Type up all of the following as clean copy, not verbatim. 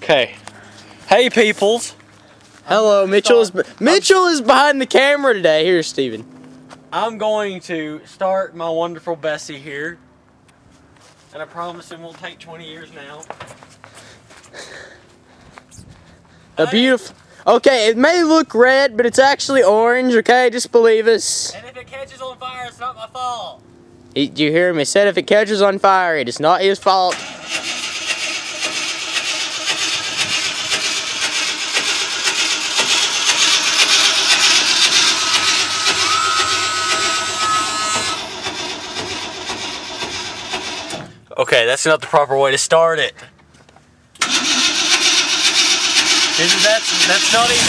Okay. Hey, peoples. Hello, Mitchell is behind the camera today. Here's Steven. I'm going to start my wonderful Bessie here. And I promise it won't take 20 years now. A beautiful... Okay, it may look red, but it's actually orange, okay? Just believe us. And if it catches on fire, it's not my fault. Did you hear me? Said if it catches on fire, it is not his fault. Okay, that's not the proper way to start it. That's not even...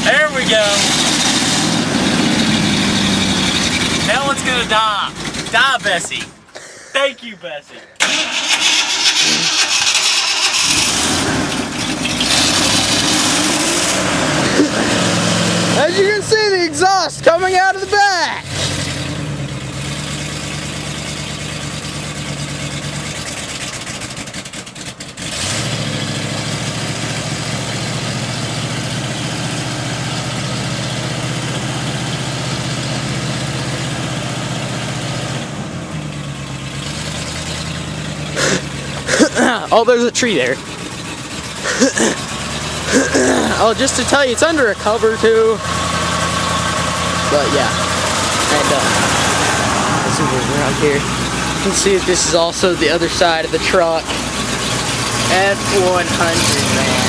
There we go. Now it's gonna die. Die, Bessie. Thank you, Bessie. As you can see, the exhaust coming out of the back. Oh, there's a tree there. Oh, just to tell you, it's under a cover too. But yeah, and let's see what's around here. You can see that this is also the other side of the truck. F100, man.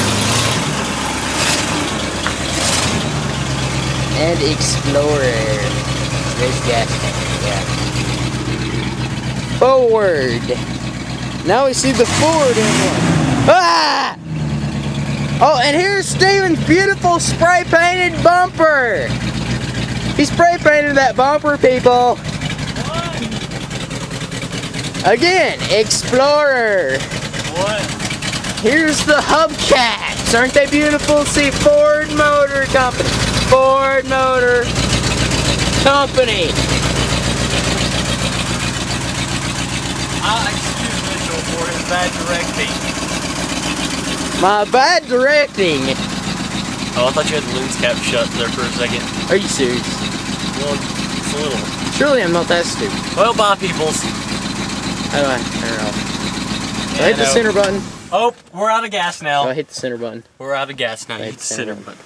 And Explorer. There's gas tank, yeah. Forward. Now we see the Ford in one. Ah! Oh, and here's Steven's beautiful spray painted bumper. He spray painted that bumper, people. What? Again, Explorer. What? Here's the hubcaps. Aren't they beautiful? See, Ford Motor Company. Ford Motor Company. For his bad directing. My bad directing. Oh, I thought you had the lens cap shut there for a second. Are you serious? Well, it's a little. Surely I'm not that stupid. Well, bye, peoples. How do I turn it off? Do I hit the center button? Oh, we're out of gas now. Do I hit the center button? We're out of gas now. Hit Hit the center button.